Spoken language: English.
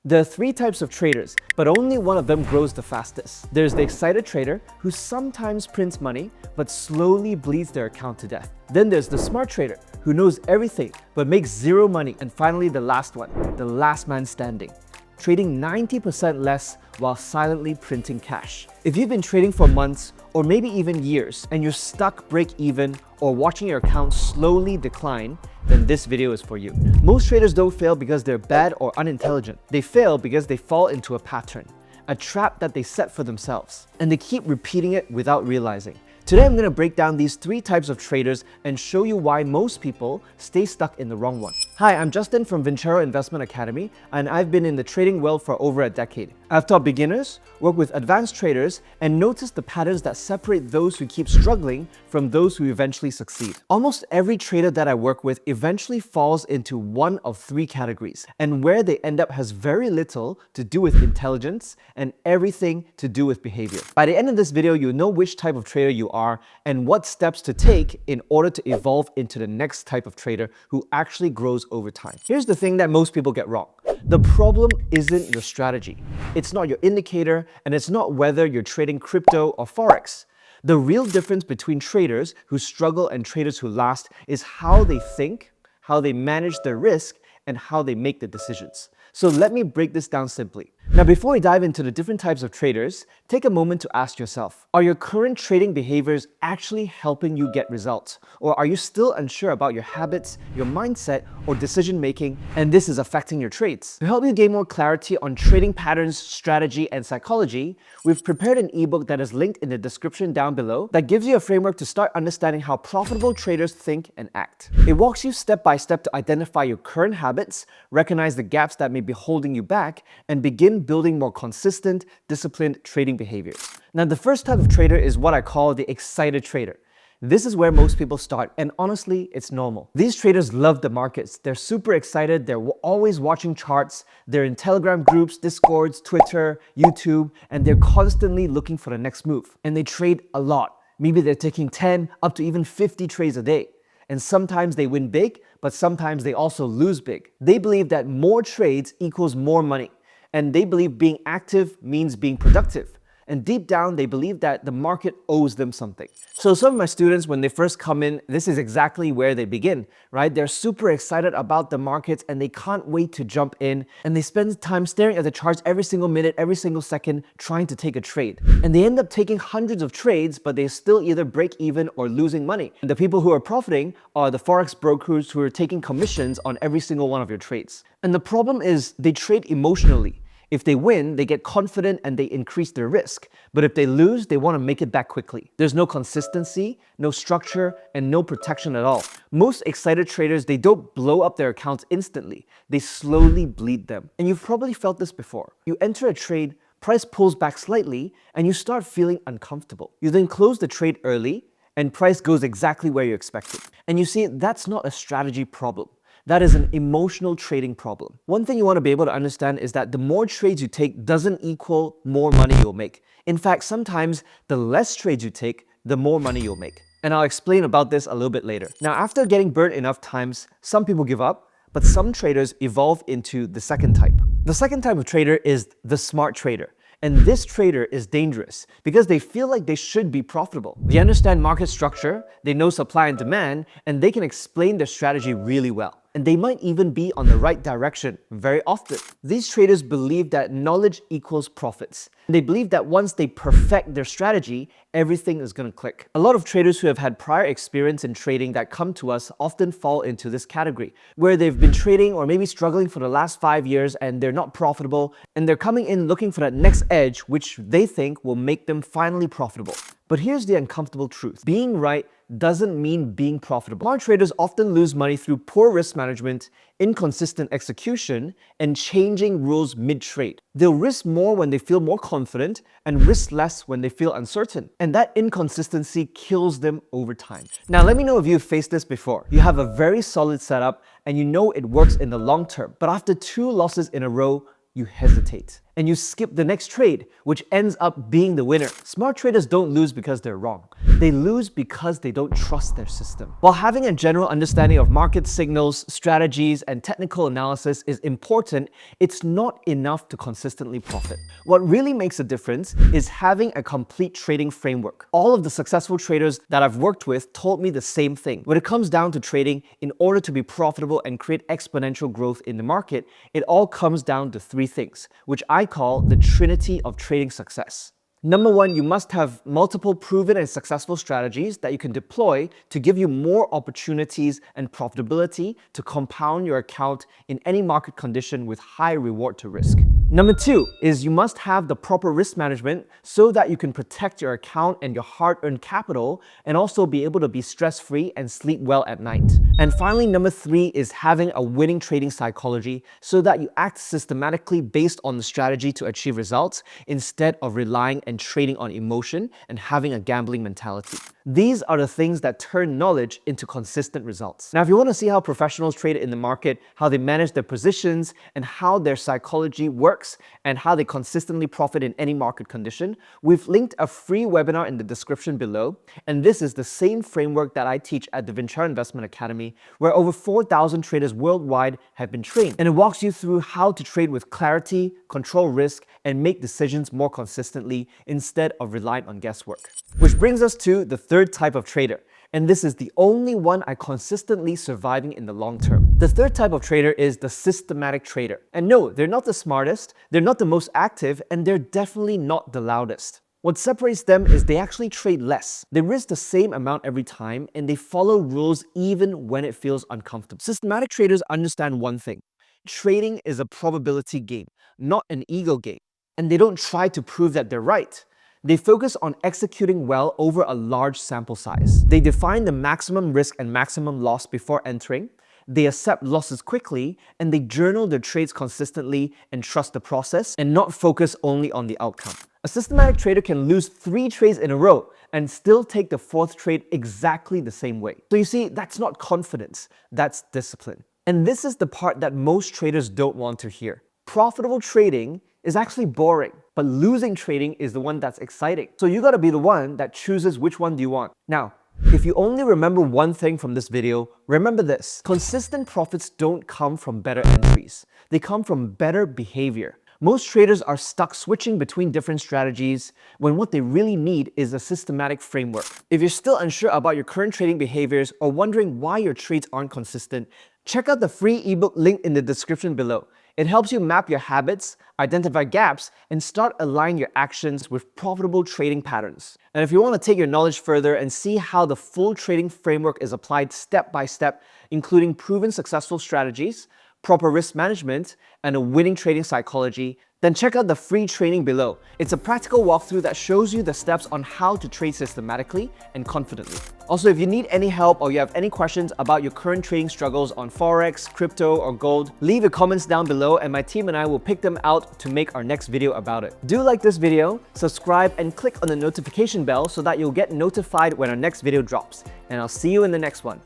There are three types of traders, but only one of them grows the fastest. There's the excited trader who sometimes prints money, but slowly bleeds their account to death. Then there's the smart trader who knows everything, but makes zero money. And finally, the last one, the last man standing, trading 90% less while silently printing cash. If you've been trading for months or maybe even years and you're stuck break even or watching your account slowly decline, then this video is for you. Most traders don't fail because they're bad or unintelligent. They fail because they fall into a pattern, a trap that they set for themselves, and they keep repeating it without realizing. Today, I'm going to break down these three types of traders and show you why most people stay stuck in the wrong one. Hi, I'm Justin from Vincero Investment Academy, and I've been in the trading world for over a decade. I've taught beginners, worked with advanced traders, and noticed the patterns that separate those who keep struggling from those who eventually succeed. Almost every trader that I work with eventually falls into one of three categories, and where they end up has very little to do with intelligence and everything to do with behavior. By the end of this video, you'll know which type of trader you are and what steps to take in order to evolve into the next type of trader who actually grows over time. Here's the thing that most people get wrong. The problem isn't your strategy. It's not your indicator, and it's not whether you're trading crypto or Forex. The real difference between traders who struggle and traders who last is how they think, how they manage their risk, and how they make the decisions. So let me break this down simply. Now, before we dive into the different types of traders, take a moment to ask yourself, are your current trading behaviors actually helping you get results? Or are you still unsure about your habits, your mindset, or decision making, and this is affecting your trades? To help you gain more clarity on trading patterns, strategy, and psychology, we've prepared an ebook that is linked in the description down below that gives you a framework to start understanding how profitable traders think and act. It walks you step by step to identify your current habits, recognize the gaps that may be holding you back, and begin building more consistent, disciplined trading behaviors. Now, the first type of trader is what I call the excited trader. This is where most people start, and honestly, it's normal. These traders love the markets. They're super excited, they're always watching charts, they're in Telegram groups, Discords, Twitter, YouTube, and they're constantly looking for the next move. And they trade a lot. Maybe they're taking 10 up to even 50 trades a day. And sometimes they win big, but sometimes they also lose big. They believe that more trades equals more money. And they believe being active means being productive. And deep down, they believe that the market owes them something. So some of my students, when they first come in, this is exactly where they begin, right? They're super excited about the markets and they can't wait to jump in. And they spend time staring at the charts every single minute, every single second, trying to take a trade. And they end up taking hundreds of trades, but they still either break even or losing money. And the people who are profiting are the Forex brokers who are taking commissions on every single one of your trades. And the problem is they trade emotionally. If they win, they get confident and they increase their risk. But if they lose, they want to make it back quickly. There's no consistency, no structure, and no protection at all. Most excited traders, they don't blow up their accounts instantly. They slowly bleed them. And you've probably felt this before. You enter a trade, price pulls back slightly, and you start feeling uncomfortable. You then close the trade early, and price goes exactly where you expected. And you see, that's not a strategy problem. That is an emotional trading problem. One thing you want to be able to understand is that the more trades you take doesn't equal more money you'll make. In fact, sometimes the less trades you take, the more money you'll make. And I'll explain about this a little bit later. Now, after getting burnt enough times, some people give up, but some traders evolve into the second type. The second type of trader is the smart trader. And this trader is dangerous because they feel like they should be profitable. They understand market structure, they know supply and demand, and they can explain their strategy really well. And they might even be on the right direction very often. These traders believe that knowledge equals profits. They believe that once they perfect their strategy, everything is going to click. A lot of traders who have had prior experience in trading that come to us often fall into this category, where they've been trading or maybe struggling for the last 5 years and they're not profitable, and they're coming in looking for that next edge, which they think will make them finally profitable. But here's the uncomfortable truth. Being right doesn't mean being profitable. Smart traders often lose money through poor risk management, inconsistent execution, and changing rules mid-trade. They'll risk more when they feel more confident and risk less when they feel uncertain. And that inconsistency kills them over time. Now, let me know if you've faced this before. You have a very solid setup and you know it works in the long term, but after 2 losses in a row, you hesitate. and you skip the next trade, which ends up being the winner. Smart traders don't lose because they're wrong. They lose because they don't trust their system. While having a general understanding of market signals, strategies, and technical analysis is important, it's not enough to consistently profit. What really makes a difference is having a complete trading framework. All of the successful traders that I've worked with told me the same thing. When it comes down to trading, in order to be profitable and create exponential growth in the market, it all comes down to three things, which I call the Trinity of trading success. Number one, you must have multiple proven and successful strategies that you can deploy to give you more opportunities and profitability to compound your account in any market condition with high reward to risk. Number two is you must have the proper risk management so that you can protect your account and your hard-earned capital and also be able to be stress-free and sleep well at night. And finally, number three is having a winning trading psychology so that you act systematically based on the strategy to achieve results instead of relying and trading on emotion and having a gambling mentality. These are the things that turn knowledge into consistent results. Now, if you want to see how professionals trade in the market, how they manage their positions, and how their psychology works, and how they consistently profit in any market condition, we've linked a free webinar in the description below. And this is the same framework that I teach at the Vincero Investment Academy, where over 4,000 traders worldwide have been trained. And it walks you through how to trade with clarity, control risk, and make decisions more consistently instead of relying on guesswork. Which brings us to the third type of trader. And this is the only one I consistently surviving in the long term. The third type of trader is the systematic trader. And no, they're not the smartest, they're not the most active, and they're definitely not the loudest. What separates them is they actually trade less. They risk the same amount every time, and they follow rules even when it feels uncomfortable. Systematic traders understand one thing. Trading is a probability game, not an ego game. And they don't try to prove that they're right. They focus on executing well over a large sample size. They define the maximum risk and maximum loss before entering. They accept losses quickly, and they journal their trades consistently and trust the process and not focus only on the outcome. A systematic trader can lose 3 trades in a row and still take the 4th trade exactly the same way. So you see, that's not confidence, that's discipline. And this is the part that most traders don't want to hear. Profitable trading is actually boring, but losing trading is the one that's exciting. So you gotta be the one that chooses which one do you want. Now, if you only remember one thing from this video, remember this. Consistent profits don't come from better entries. They come from better behavior. Most traders are stuck switching between different strategies when what they really need is a systematic framework. If you're still unsure about your current trading behaviors or wondering why your trades aren't consistent, check out the free ebook link in the description below. It helps you map your habits, identify gaps, and start aligning your actions with profitable trading patterns. And if you want to take your knowledge further and see how the full trading framework is applied step by step, including proven successful strategies, proper risk management, and a winning trading psychology, then check out the free training below. It's a practical walkthrough that shows you the steps on how to trade systematically and confidently. Also, if you need any help or you have any questions about your current trading struggles on Forex, crypto, or gold, leave your comments down below and my team and I will pick them out to make our next video about it. Do like this video, subscribe, and click on the notification bell so that you'll get notified when our next video drops. And I'll see you in the next one.